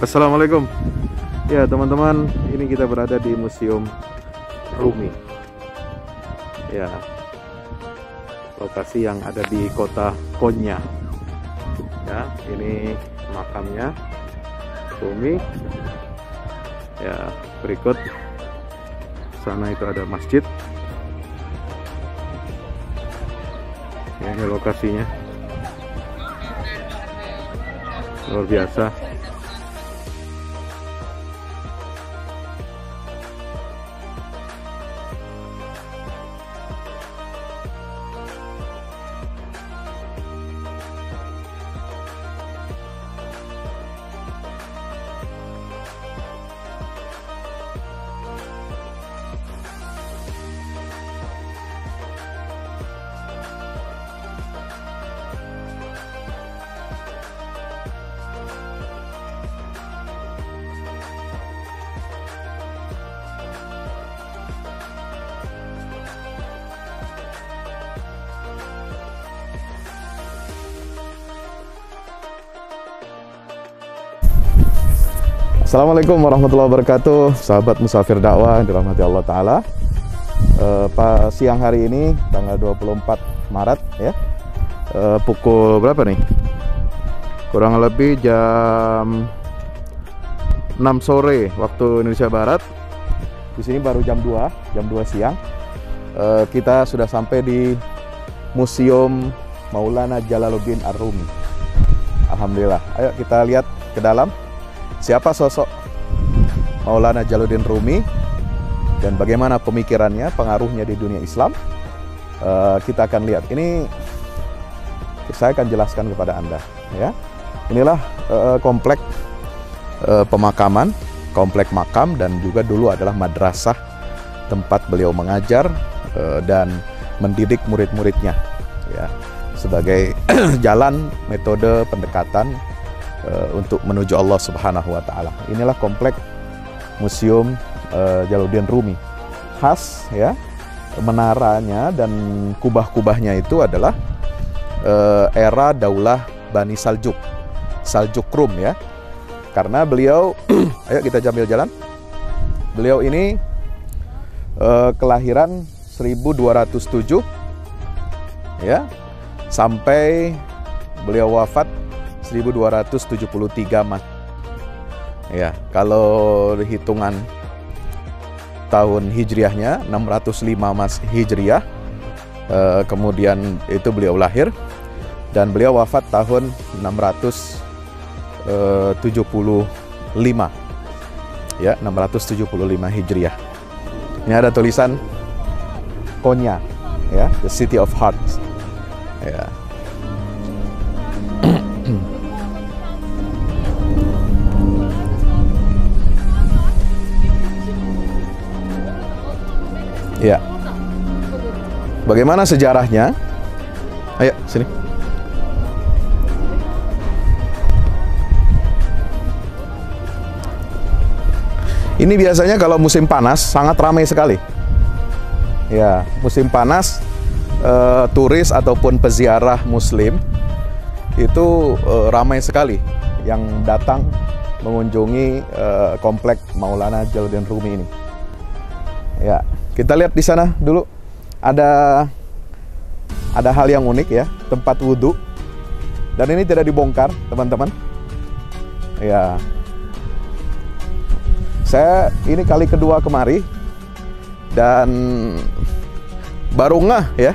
Assalamualaikum. Ya teman-teman, ini kita berada di Museum Rumi. Ya, lokasi yang ada di kota Konya. Ya, ini makamnya Rumi. Ya, berikut sana itu ada masjid. Ya, ini lokasinya luar biasa. Assalamualaikum warahmatullahi wabarakatuh, sahabat musafir dakwah yang dirahmati Allah Ta'ala. Siang hari ini tanggal 24 Maret ya, pukul berapa nih? Kurang lebih jam 6 sore waktu Indonesia Barat. Di sini baru jam 2 siang. Kita sudah sampai di Museum Maulana Jalaluddin Ar-Rumi. Alhamdulillah. Ayo kita lihat ke dalam. Siapa sosok Maulana Jalaluddin Rumi dan bagaimana pemikirannya, pengaruhnya di dunia Islam. Kita akan lihat. Ini saya akan jelaskan kepada Anda ya. Inilah komplek pemakaman, komplek makam, dan juga dulu adalah madrasah tempat beliau mengajar dan mendidik murid-muridnya ya, sebagai jalan metode pendekatan untuk menuju Allah Subhanahu wa Ta'ala. Inilah komplek Museum Jalaluddin Rumi. Khas ya, menaranya dan kubah-kubahnya itu adalah era Daulah Bani Saljuk, Saljuk Rum ya. Karena beliau ayo kita jambil jalan. Beliau ini kelahiran 1207 ya, sampai beliau wafat 1273 Mas. Ya, kalau hitungan tahun hijriahnya 605 Mas Hijriah. Kemudian itu beliau lahir dan beliau wafat tahun 675. Ya, 675 Hijriah. Ini ada tulisan Konya ya, the City of Hearts. Ya. Ya, bagaimana sejarahnya? Ayo sini. Ini biasanya kalau musim panas sangat ramai sekali. Ya, musim panas turis ataupun peziarah Muslim itu ramai sekali yang datang mengunjungi komplek Maulana Jalaluddin Rumi ini. Ya. Kita lihat di sana dulu ada hal yang unik ya, tempat wudhu, dan ini tidak dibongkar teman-teman. Ya, saya ini kali kedua kemari dan baru ngeh ya,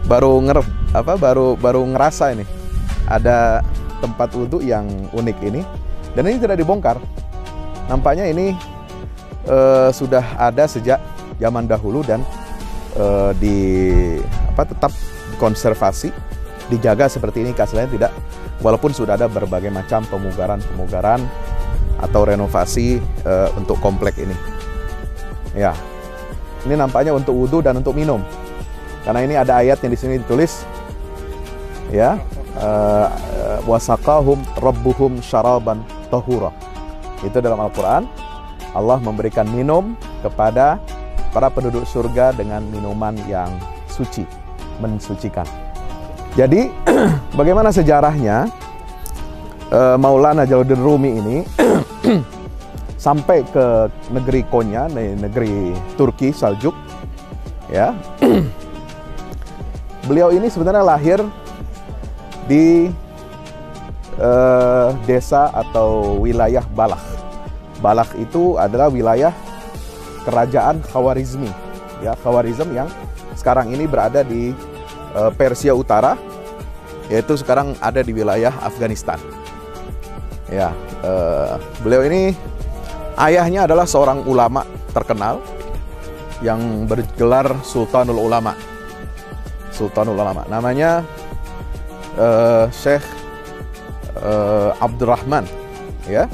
baru ngerasa ini ada tempat wudhu yang unik ini, dan ini tidak dibongkar. Nampaknya ini sudah ada sejak zaman dahulu dan tetap dikonservasi, dijaga seperti ini keasliannya tidak, walaupun sudah ada berbagai macam pemugaran atau renovasi untuk komplek ini. Ya, ini nampaknya untuk wudhu dan untuk minum, karena ini ada ayat yang di sini ditulis ya, wasaqahum rabbuhum syaraban tahura. Itu dalam Al-Quran, Allah memberikan minum kepada para penduduk surga dengan minuman yang suci, mensucikan. Jadi bagaimana sejarahnya Maulana Jalaluddin Rumi ini sampai ke negeri Konya, negeri Turki Saljuk. Ya, beliau ini sebenarnya lahir di desa atau wilayah Balakh. Balakh itu adalah wilayah kerajaan Khawarizmi, ya, Khawarizm yang sekarang ini berada di Persia Utara, yaitu sekarang ada di wilayah Afghanistan. Ya, beliau ini ayahnya adalah seorang ulama terkenal yang bergelar Sultanul Ulama. Sultanul Ulama, namanya Syekh Abdurrahman, ya,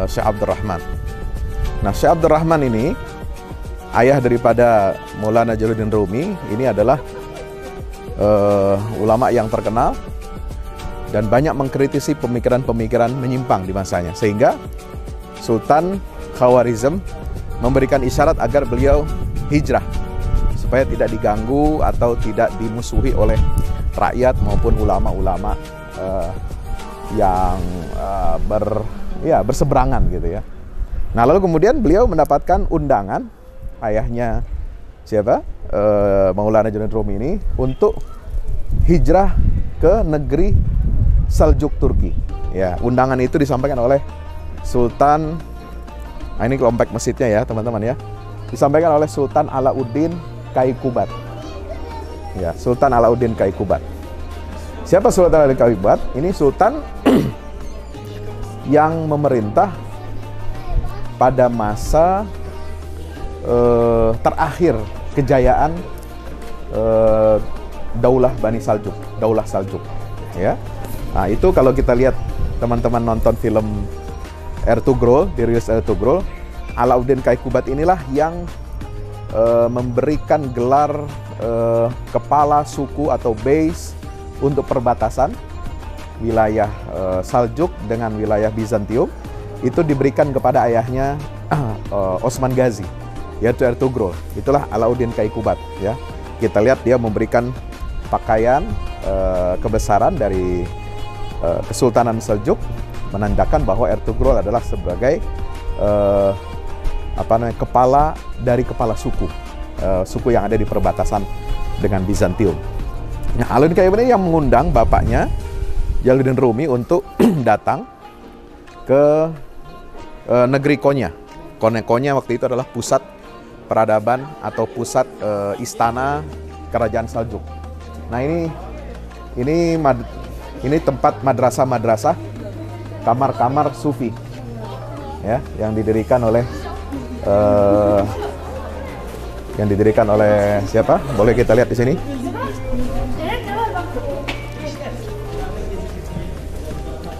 Syekh Abdurrahman. Nah, Syekh Abdurrahman ini ayah daripada Maulana Jalaluddin Rumi. Ini adalah ulama yang terkenal dan banyak mengkritisi pemikiran-pemikiran menyimpang di masanya, sehingga Sultan Khawarizm memberikan isyarat agar beliau hijrah supaya tidak diganggu atau tidak dimusuhi oleh rakyat maupun ulama-ulama yang berseberangan gitu ya. Nah, lalu kemudian beliau mendapatkan undangan ayahnya siapa? Maulana Jalaluddin Rumi ini untuk hijrah ke negeri Saljuk Turki. Ya, undangan itu disampaikan oleh Sultan. Nah, ini kelompok masjidnya ya, teman-teman ya. Disampaikan oleh Sultan Alauddin Qayqubad. Ya, Sultan Alauddin Qayqubad. Siapa Sultan Alauddin Qayqubad? Ini sultan yang memerintah pada masa terakhir kejayaan Daulah Bani Saljuk, Daulah Saljuk, ya. Nah, itu kalau kita lihat, teman-teman nonton film Ertugrul, dirilis Ertugrul, Alauddin Qayqubad inilah yang memberikan gelar kepala suku atau base untuk perbatasan wilayah Saljuk dengan wilayah Bizantium. Itu diberikan kepada ayahnya Osman Ghazi, yaitu Ertugrul. Itulah Alauddin Qayqubad, ya. Kita lihat dia memberikan pakaian kebesaran dari Kesultanan Seljuk, menandakan bahwa Ertugrul adalah sebagai kepala dari kepala suku yang ada di perbatasan dengan Bizantium. Nah, Alauddin Qayqubad ini yang mengundang bapaknya Jalaluddin Rumi untuk datang ke negeri Konya. Konya waktu itu adalah pusat peradaban atau pusat istana kerajaan Saljuk. Nah, ini tempat madrasah-madrasah, kamar-kamar sufi, ya, yang didirikan oleh siapa? Boleh kita lihat di sini.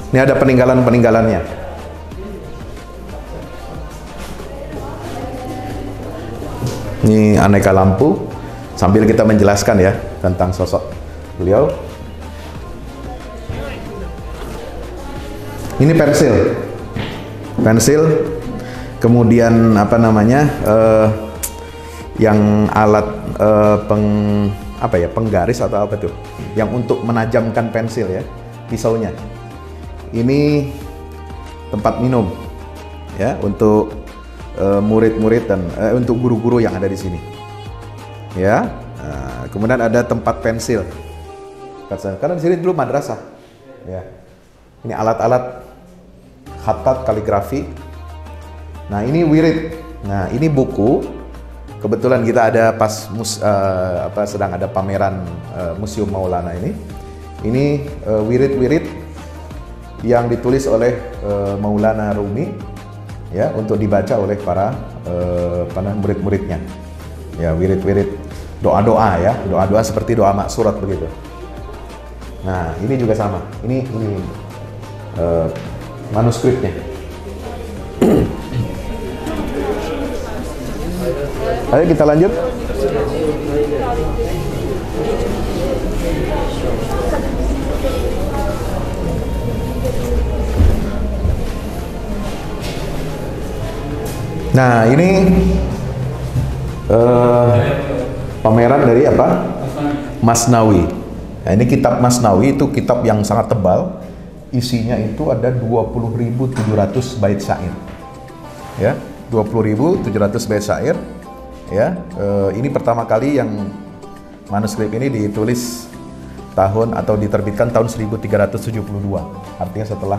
Ini ada peninggalan-peninggalannya. Ini aneka lampu, sambil kita menjelaskan ya tentang sosok beliau. Ini pensil, kemudian yang alat penggaris atau apa tuh, yang untuk menajamkan pensil ya, pisaunya. Ini tempat minum ya untuk murid-murid dan untuk guru-guru yang ada di sini. Ya, kemudian ada tempat pensil. Karena di sini dulu madrasah. Ya, ini alat-alat khatat kaligrafi. Nah, ini wirid. Nah, ini buku. Kebetulan kita ada sedang ada pameran Museum Maulana ini. Ini wirid-wirid yang ditulis oleh Maulana Rumi, ya, untuk dibaca oleh para murid-muridnya. Ya, wirid-wirid, doa-doa ya, doa-doa seperti doa maksurat begitu. Nah, ini juga sama. Ini manuskripnya. Ayo kita lanjut. Nah, ini pameran dari apa? Masnawi. Nah, ini kitab Masnawi, itu kitab yang sangat tebal, isinya itu ada 20.700 bait syair. Ya, 20.700 bait syair. Ya, ini pertama kali yang manuskrip ini ditulis tahun atau diterbitkan tahun 1372. Artinya setelah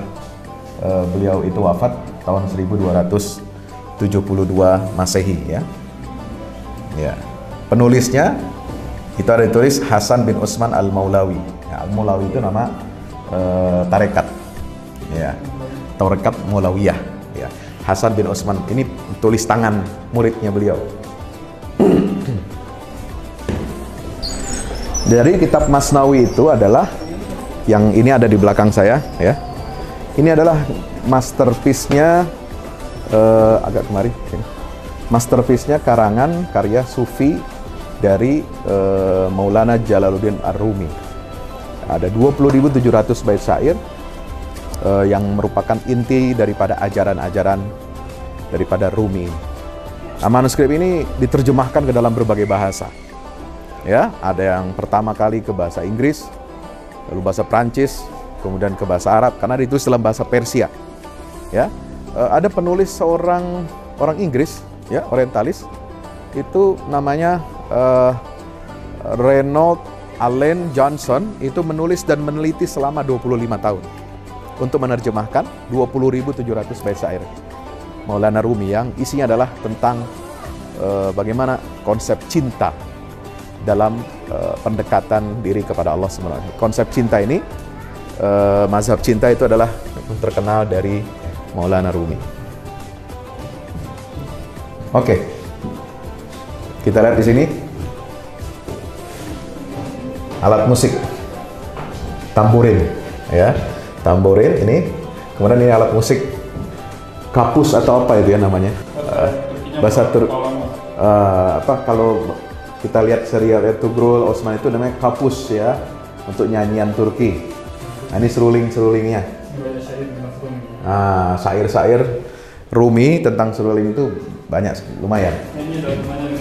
beliau itu wafat tahun 1272 Masehi, ya. Ya. Penulisnya itu ada ditulis Hasan bin Utsman Al-Maulawi. Ya, Al-Maulawi itu nama tarekat. Ya. Tarekat Maulawiyah, ya. Hasan bin Utsman ini tulis tangan muridnya beliau. Dari kitab Masnawi itu adalah yang ini ada di belakang saya, ya. Ini adalah masterpiece-nya agak kemari. Masterpiece-nya karangan karya sufi dari Maulana Jalaluddin Ar-Rumi. Ada 20.700 bait syair yang merupakan inti daripada ajaran-ajaran daripada Rumi. Nah, manuskrip ini diterjemahkan ke dalam berbagai bahasa. Ya, ada yang pertama kali ke bahasa Inggris, lalu bahasa Prancis, kemudian ke bahasa Arab karena ditulis dalam bahasa Persia. Ya, ada penulis seorang orang Inggris, ya, orientalis, itu namanya Reynold Allen Johnson, itu menulis dan meneliti selama 25 tahun untuk menerjemahkan 20.700 bait syair Maulana Rumi yang isinya adalah tentang bagaimana konsep cinta dalam pendekatan diri kepada Allah SWT. Konsep cinta ini, mazhab cinta itu adalah terkenal dari Maulana Rumi. Oke, kita lihat di sini alat musik tamborin, ya, tamborin ini. Kemudian ini alat musik kapus atau apa itu ya namanya? Bahasa Turki. Apa kalau kita lihat serial Ertugrul Osman itu namanya kapus, ya, untuk nyanyian Turki. Nah, ini seruling-serulingnya. Nah, syair-syair Rumi tentang seruling itu banyak, lumayan. Ini udah lumayan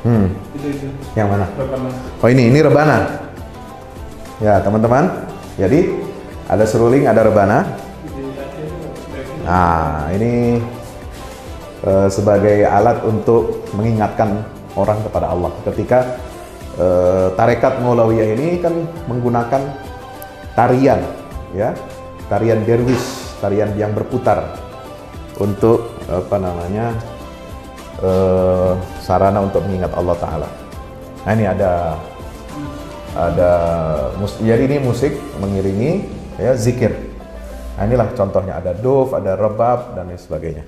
Itu. Yang mana? Rebana. Oh, ini rebana. Ya, teman-teman. Jadi ada seruling, ada rebana. Nah, ini sebagai alat untuk mengingatkan orang kepada Allah. Ketika tarekat Maulawiyah ini kan menggunakan tarian, ya, tarian derwish, tarian yang berputar untuk apa namanya sarana untuk mengingat Allah Taala. Nah, ini ada jadi ini musik mengiringi, ya, zikir. Nah, inilah contohnya, ada duf, ada rebab dan lain sebagainya.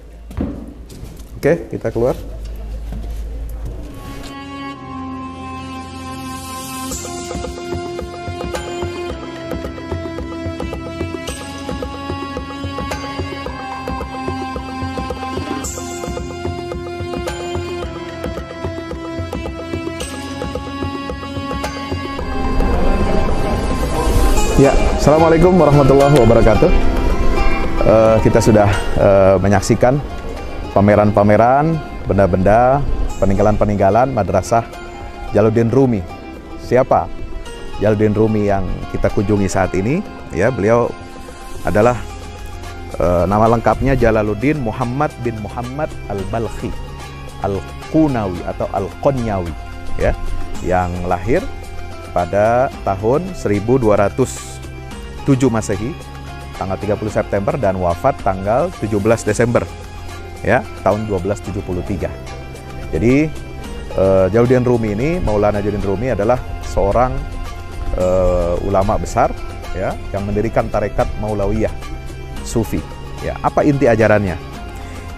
Oke, kita keluar. Ya, Assalamualaikum warahmatullahi wabarakatuh. Kita sudah menyaksikan pameran-pameran, benda-benda, peninggalan-peninggalan Madrasah Jalaluddin Rumi. Siapa Jalaluddin Rumi yang kita kunjungi saat ini? Ya, beliau adalah nama lengkapnya Jalaluddin Muhammad bin Muhammad Al-Balkhi Al-Qunawi atau Al-Qonyawi, ya, yang lahir pada tahun 1207 Masehi, tanggal 30 September, dan wafat tanggal 17 Desember, ya, tahun 1273. Jadi Jalaluddin Rumi ini, Maulana Jalaluddin Rumi adalah seorang ulama besar, ya, yang mendirikan tarekat Maulawiyah Sufi. Ya, apa inti ajarannya?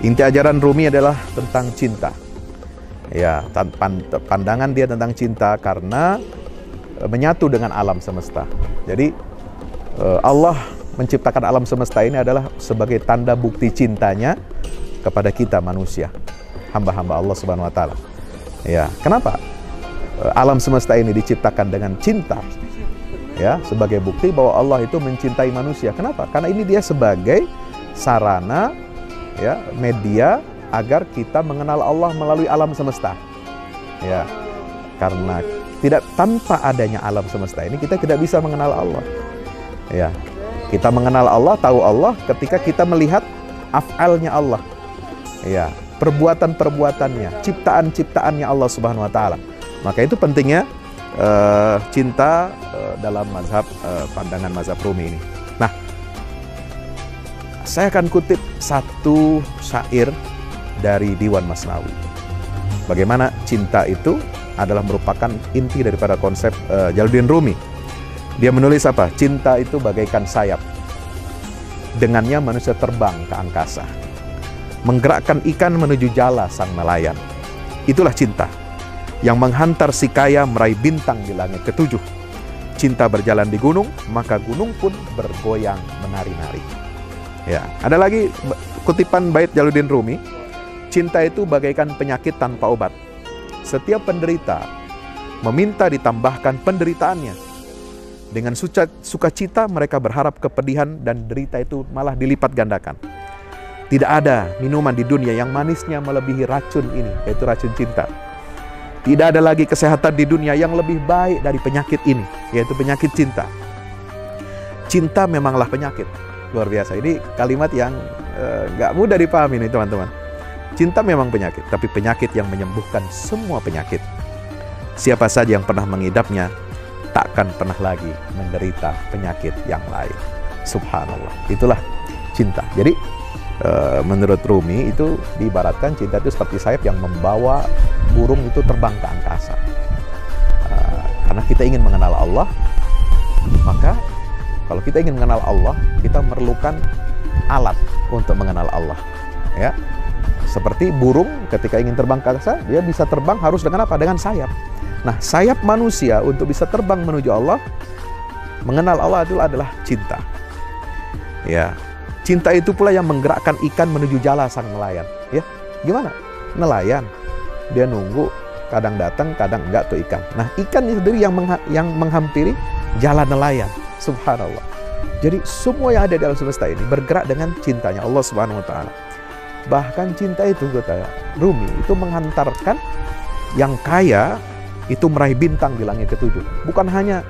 Inti ajaran Rumi adalah tentang cinta. Ya, pandangan dia tentang cinta karena menyatu dengan alam semesta. Jadi Allah menciptakan alam semesta ini adalah sebagai tanda bukti cintanya kepada kita manusia, hamba-hamba Allah Subhanahu wa taala. Ya, kenapa alam semesta ini diciptakan dengan cinta? Ya, sebagai bukti bahwa Allah itu mencintai manusia. Kenapa? Karena ini dia sebagai sarana, ya, media agar kita mengenal Allah melalui alam semesta. Ya, karena tanpa adanya alam semesta ini kita tidak bisa mengenal Allah. Ya, Kita mengenal Allah, tahu Allah ketika kita melihat af'alnya Allah. Ya, perbuatan-perbuatannya, ciptaan-ciptaannya Allah Subhanahu wa taala. Maka itu pentingnya cinta dalam mazhab pandangan mazhab Rumi ini. Nah, saya akan kutip satu syair dari Diwan Masnawi. Bagaimana cinta itu adalah merupakan inti daripada konsep Jalaluddin Rumi. Dia menulis apa? Cinta itu bagaikan sayap. Dengannya manusia terbang ke angkasa. Menggerakkan ikan menuju jala sang nelayan. Itulah cinta yang menghantar si kaya meraih bintang di langit ketujuh. Cinta berjalan di gunung, maka gunung pun bergoyang menari-nari. Ya, ada lagi kutipan bait Jalaluddin Rumi. Cinta itu bagaikan penyakit tanpa obat. Setiap penderita meminta ditambahkan penderitaannya. Dengan sukacita mereka berharap kepedihan dan derita itu malah dilipat gandakan. Tidak ada minuman di dunia yang manisnya melebihi racun ini, yaitu racun cinta. Tidak ada lagi kesehatan di dunia yang lebih baik dari penyakit ini, yaitu penyakit cinta. Cinta memanglah penyakit. Luar biasa. Ini kalimat yang nggak mudah dipahami nih teman-teman. Cinta memang penyakit, tapi penyakit yang menyembuhkan semua penyakit. Siapa saja yang pernah mengidapnya takkan pernah lagi menderita penyakit yang lain. Subhanallah. Itulah cinta. Jadi menurut Rumi itu diibaratkan cinta itu seperti sayap yang membawa burung itu terbang ke angkasa. Karena kita ingin mengenal Allah, maka kalau kita ingin mengenal Allah, kita memerlukan alat untuk mengenal Allah. Ya, seperti burung ketika ingin terbang ke angkasa, dia bisa terbang harus dengan apa? Dengan sayap. Nah, sayap manusia untuk bisa terbang menuju Allah, mengenal Allah itu adalah cinta. Ya, cinta itu pula yang menggerakkan ikan menuju jala sang nelayan. Ya, gimana? Nelayan, dia nunggu, kadang datang, kadang enggak tuh ikan. Nah, ikan sendiri yang menghampiri jalan nelayan. Subhanallah. Jadi semua yang ada di alam semesta ini bergerak dengan cintanya Allah Subhanahu wa taala. Bahkan cinta itu, kata Rumi, itu menghantarkan yang kaya itu meraih bintang di langit ketujuh. Bukan hanya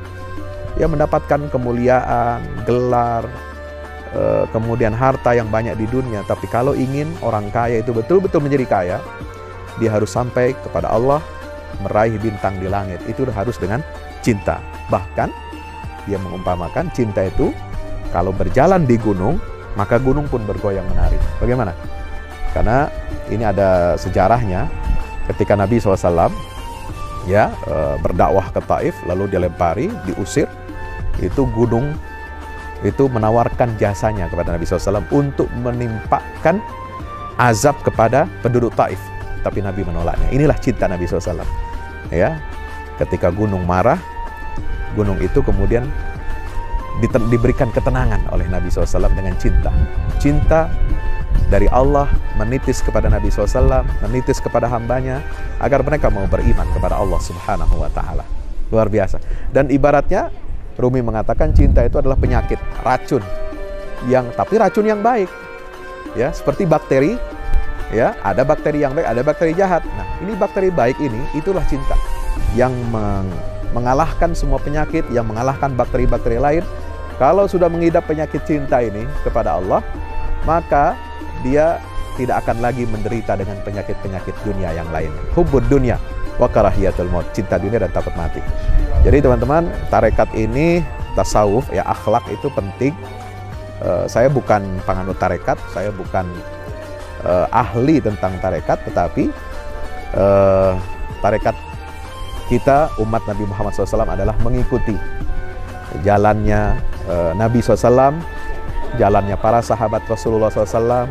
ya mendapatkan kemuliaan, gelar, kemudian harta yang banyak di dunia, tapi kalau ingin orang kaya itu betul-betul menjadi kaya, dia harus sampai kepada Allah, meraih bintang di langit. Itu harus dengan cinta. Bahkan dia mengumpamakan cinta itu kalau berjalan di gunung, maka gunung pun bergoyang menari. Bagaimana? Karena ini ada sejarahnya. Ketika Nabi SAW berdakwah ke Taif, lalu dilempari, diusir, itu gunung itu menawarkan jasanya kepada Nabi SAW untuk menimpakan azab kepada penduduk Taif, tapi Nabi menolaknya. Inilah cinta Nabi SAW. Ya, ketika gunung marah, gunung itu kemudian diberikan ketenangan oleh Nabi SAW dengan cinta. Cinta dari Allah menitis kepada Nabi SAW, menitis kepada hambanya, agar mereka mau beriman kepada Allah Subhanahu wa ta'ala. Luar biasa. Dan ibaratnya, Rumi mengatakan cinta itu adalah penyakit, racun, tapi racun yang baik. Ya, seperti bakteri, ya, ada bakteri yang baik, ada bakteri jahat. Nah, ini bakteri baik ini, itulah cinta. Yang mengalahkan semua penyakit, yang mengalahkan bakteri-bakteri lain. Kalau sudah mengidap penyakit cinta ini kepada Allah, maka dia tidak akan lagi menderita dengan penyakit-penyakit dunia yang lain. Hubbud dunya wa karahiyatul maut, cinta dunia dan takut mati. Jadi teman-teman, tarekat ini, tasawuf, ya, akhlak itu penting. Saya bukan penganut tarekat, saya bukan ahli tentang tarekat, tetapi tarekat kita umat Nabi Muhammad SAW adalah mengikuti jalannya Nabi SAW, jalannya para sahabat Rasulullah SAW,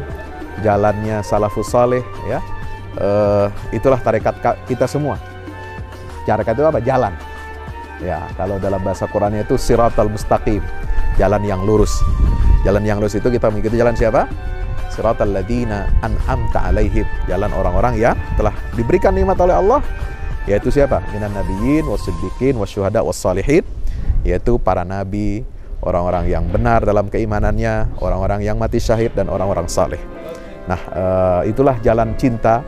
jalannya salafus saleh, ya. Itulah tarekat kita semua. Tarekat itu apa? Jalan. Ya, kalau dalam bahasa Qurannya itu siratal mustaqim, jalan yang lurus. Jalan yang lurus itu kita mengikuti jalan siapa? Siratal ladzina an'amta alaihim, jalan orang-orang yang telah diberikan nikmat oleh Allah, yaitu siapa? Minan nabiyyin wasiddiqin wasyuhada wassalihin, yaitu para nabi, orang-orang yang benar dalam keimanannya, orang-orang yang mati syahid, dan orang-orang saleh. Nah, itulah jalan cinta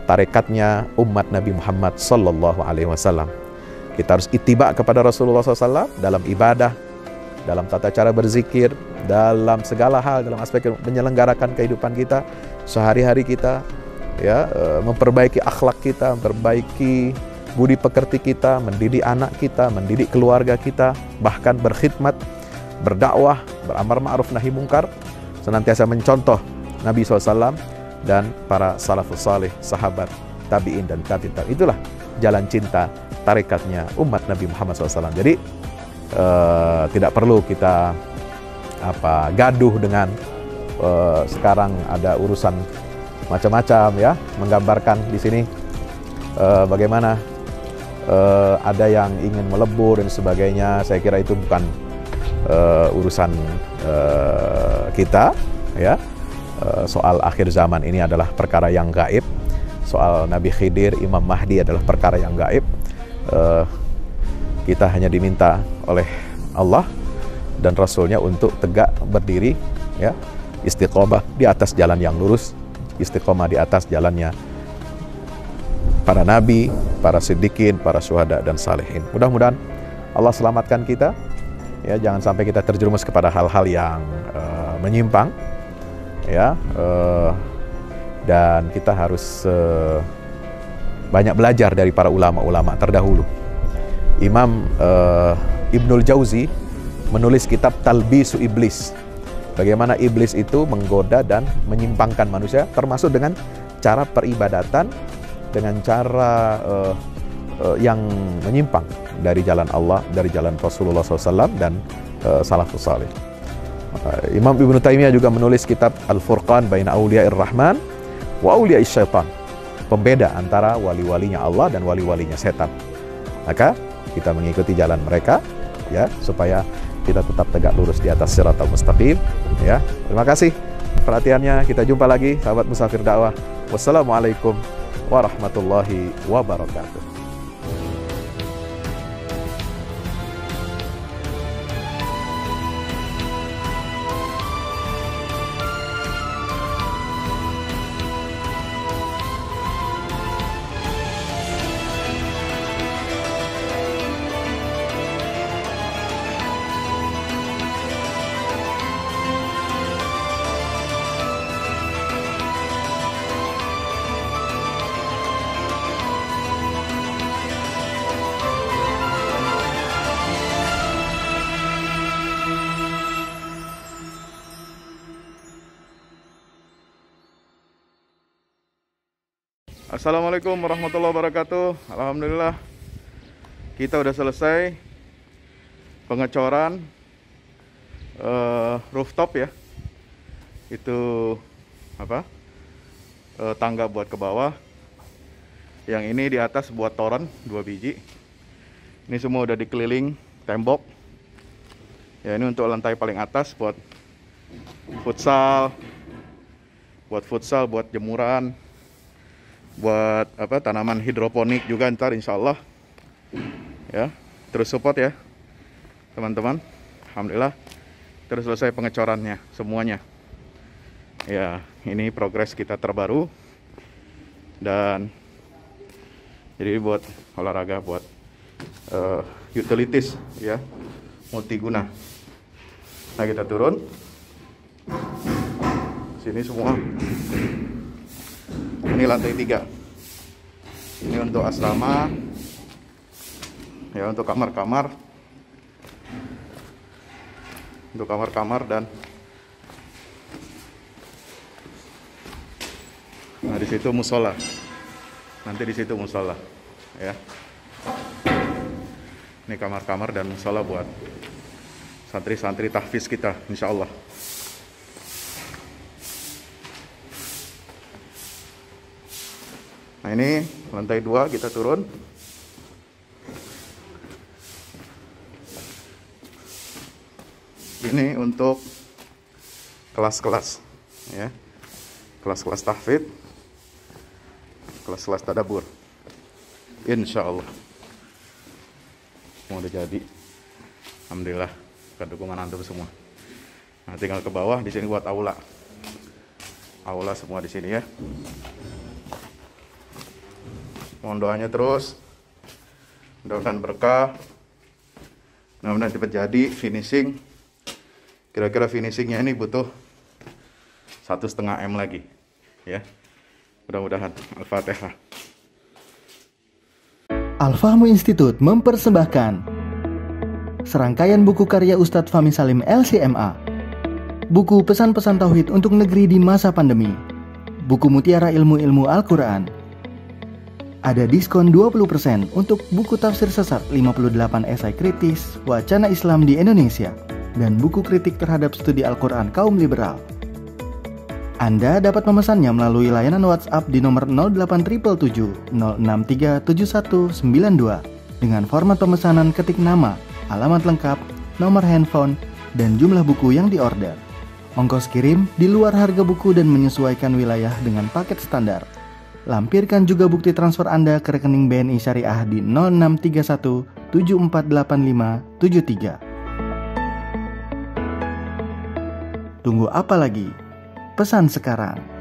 tarekatnya umat Nabi Muhammad Sallallahu Alaihi Wasallam. Kita harus ittiba kepada Rasulullah SAW dalam ibadah, dalam tata cara berzikir, dalam segala hal, dalam aspek menyelenggarakan kehidupan kita sehari-hari kita, ya, memperbaiki akhlak kita, memperbaiki budi pekerti kita, mendidik anak kita, mendidik keluarga kita, bahkan berkhidmat, berdakwah, beramar ma'ruf nahi mungkar, senantiasa mencontoh Nabi SAW dan para salafus salih, sahabat, tabi'in dan tabi'in. Itulah jalan cinta tarikatnya umat Nabi Muhammad SAW. Jadi tidak perlu kita gaduh dengan sekarang ada urusan macam-macam, ya, menggambarkan di sini bagaimana ada yang ingin melebur dan sebagainya. Saya kira itu bukan urusan kita, ya. Soal akhir zaman ini adalah perkara yang gaib. Soal Nabi Khidir, Imam Mahdi adalah perkara yang gaib. Kita hanya diminta oleh Allah dan Rasulnya untuk tegak berdiri, ya, istiqomah di atas jalan yang lurus, istiqomah di atas jalannya para nabi, para siddiqin, para syuhada dan salihin. Mudah-mudahan Allah selamatkan kita, ya, jangan sampai kita terjerumus kepada hal-hal yang menyimpang, ya, dan kita harus banyak belajar dari para ulama-ulama terdahulu. Imam Ibnul Jauzi menulis kitab Talbisu Iblis. Bagaimana iblis itu menggoda dan menyimpangkan manusia, termasuk dengan cara peribadatan, dengan cara yang menyimpang dari jalan Allah, dari jalan Rasulullah SAW dan salafus salih. Imam Ibnu Taimiyah juga menulis kitab Al-Furqan Baina Auliya'ir Rahman wa Auliya'is Syaitan, pembeda antara wali-walinya Allah dan wali-walinya setan. Maka kita mengikuti jalan mereka, ya, supaya kita tetap tegak lurus di atas siratal mustaqim, ya. Terima kasih perhatiannya. Kita jumpa lagi, sahabat Musafir Dakwah. Wassalamualaikum warahmatullahi wabarakatuh. Assalamualaikum warahmatullahi wabarakatuh. Alhamdulillah kita udah selesai pengecoran rooftop, ya. Itu tangga buat ke bawah. Yang ini di atas buat toren 2 biji. Ini semua udah dikeliling tembok. Ya, ini untuk lantai paling atas buat futsal, buat jemuran, buat tanaman hidroponik juga ntar insya Allah, ya. Terus support, ya, teman-teman. Alhamdulillah terus selesai pengecorannya semuanya, ya. Ini progres kita terbaru, dan jadi buat olahraga, buat utilities, ya, multiguna. Nah, kita turun sini semua. Ini lantai 3. Ini untuk asrama, ya, untuk kamar-kamar, dan nah, di situ musola. Nanti di situ musola, ya. Ini kamar-kamar dan musola buat santri-santri tahfiz kita, insya Allah. Nah, ini lantai 2 kita turun. Ini untuk kelas-kelas, ya, kelas-kelas tahfidz, kelas-kelas tadabbur, insya Allah. Mau udah jadi, alhamdulillah, dengan dukungan antum semua. Nah, tinggal ke bawah, di sini buat aula semua di sini, ya. Mohon doanya terus, mudah-mudahan berkah, mudah-mudahan cepat jadi finishing. Kira-kira finishingnya ini butuh 1,5 M lagi, ya. Mudah-mudahan. Al-Fatihah. Al-Fahmu Institute mempersembahkan serangkaian buku karya Ustadz Fahmi Salim LCMA. Buku pesan-pesan tauhid untuk negeri di masa pandemi. Buku mutiara ilmu-ilmu Al-Quran. Ada diskon 20% untuk buku tafsir sesat 58 esai kritis wacana Islam di Indonesia dan buku kritik terhadap studi Al-Quran kaum liberal. Anda dapat memesannya melalui layanan WhatsApp di nomor 08777 063 7192 dengan format pemesanan ketik nama, alamat lengkap, nomor handphone, dan jumlah buku yang diorder. Ongkos kirim di luar harga buku dan menyesuaikan wilayah dengan paket standar. Lampirkan juga bukti transfer Anda ke rekening BNI Syariah di 0631 748573. Tunggu apa lagi? Pesan sekarang.